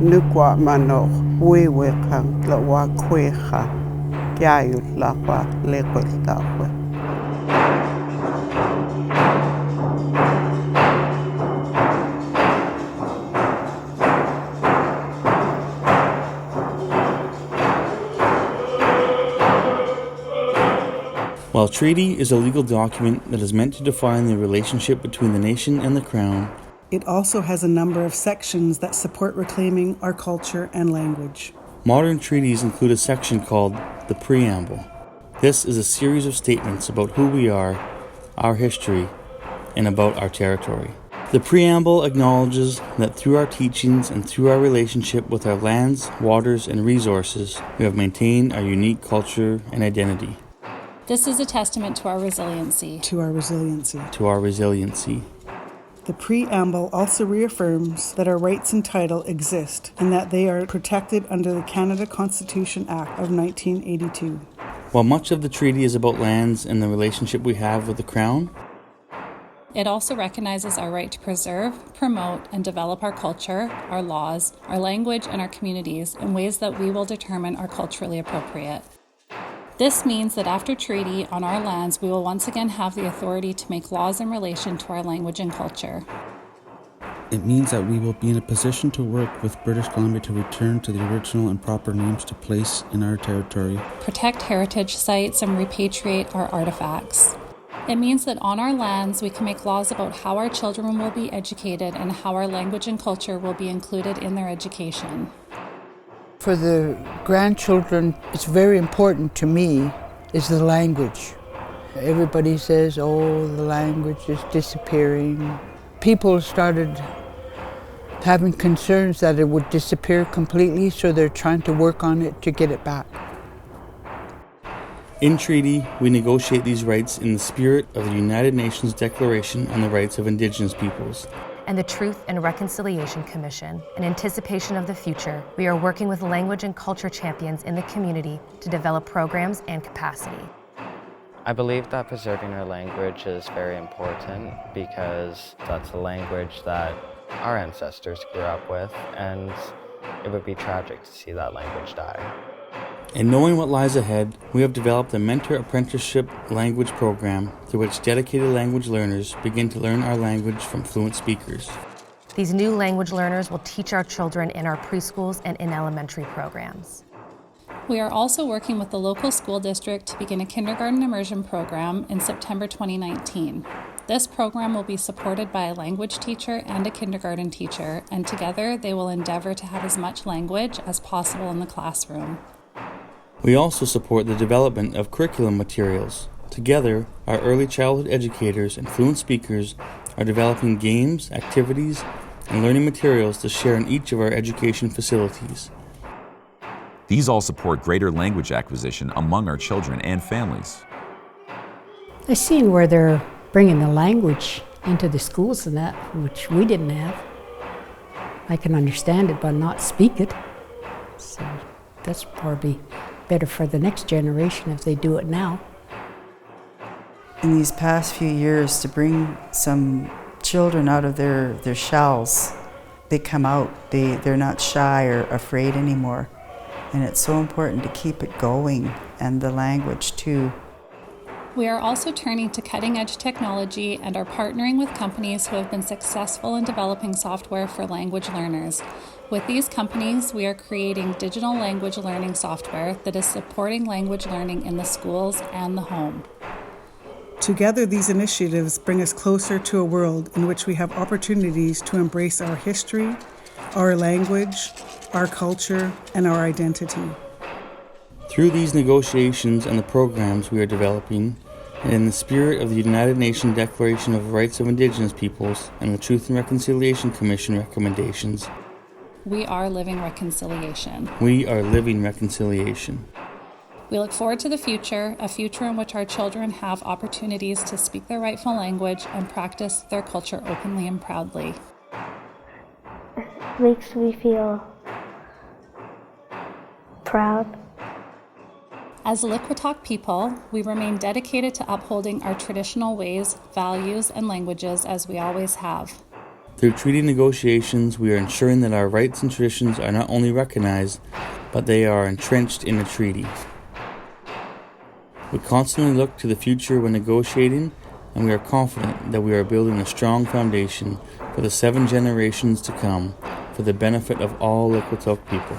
Nukwa mano wewe kang lawa kweha Kayut lakwa lekwel takwe. While treaty is a legal document that is meant to define the relationship between the nation and the Crown, it also has a number of sections that support reclaiming our culture and language. Modern treaties include a section called the Preamble. This is a series of statements about who we are, our history, and about our territory. The Preamble acknowledges that through our teachings and through our relationship with our lands, waters, and resources, we have maintained our unique culture and identity. This is a testament to our resiliency. To our resiliency. To our resiliency. The Preamble also reaffirms that our rights and title exist and that they are protected under the Canada Constitution Act of 1982. While much of the treaty is about lands and the relationship we have with the Crown, it also recognizes our right to preserve, promote, and develop our culture, our laws, our language, and our communities in ways that we will determine are culturally appropriate. This means that after treaty on our lands, we will once again have the authority to make laws in relation to our language and culture. It means that we will be in a position to work with British Columbia to return to the original and proper names to place in our territory, protect heritage sites, and repatriate our artifacts. It means that on our lands, we can make laws about how our children will be educated and how our language and culture will be included in their education. For the grandchildren, it's very important to me is the language. Everybody says, oh, the language is disappearing. People started having concerns that it would disappear completely, so they're trying to work on it to get it back. In treaty, we negotiate these rights in the spirit of the United Nations Declaration on the Rights of Indigenous Peoples and the Truth and Reconciliation Commission. In anticipation of the future, we are working with language and culture champions in the community to develop programs and capacity. I believe that preserving our language is very important because that's a language that our ancestors grew up with, and it would be tragic to see that language die. And knowing what lies ahead, we have developed a mentor apprenticeship language program through which dedicated language learners begin to learn our language from fluent speakers. These new language learners will teach our children in our preschools and in elementary programs. We are also working with the local school district to begin a kindergarten immersion program in September 2019. This program will be supported by a language teacher and a kindergarten teacher, and together they will endeavor to have as much language as possible in the classroom. We also support the development of curriculum materials. Together, our early childhood educators and fluent speakers are developing games, activities, and learning materials to share in each of our education facilities. These all support greater language acquisition among our children and families. I see where they're bringing the language into the schools and that, which we didn't have. I can understand it but not speak it. So that's probably better for the next generation if they do it now. In these past few years, to bring some children out of their shells, they come out, they're not shy or afraid anymore. And it's so important to keep it going, and the language too. We are also turning to cutting-edge technology and are partnering with companies who have been successful in developing software for language learners. With these companies, we are creating digital language learning software that is supporting language learning in the schools and the home. Together, these initiatives bring us closer to a world in which we have opportunities to embrace our history, our language, our culture, and our identity. Through these negotiations and the programs we are developing, and in the spirit of the United Nations Declaration of Rights of Indigenous Peoples and the Truth and Reconciliation Commission recommendations, we are living reconciliation. We are living reconciliation. We look forward to the future, a future in which our children have opportunities to speak their rightful language and practice their culture openly and proudly. It makes me feel proud. As Liquitok people, we remain dedicated to upholding our traditional ways, values, and languages as we always have. Through treaty negotiations, we are ensuring that our rights and traditions are not only recognized, but they are entrenched in the treaty. We constantly look to the future when negotiating, and we are confident that we are building a strong foundation for the 7 generations to come for the benefit of all Liquitok people.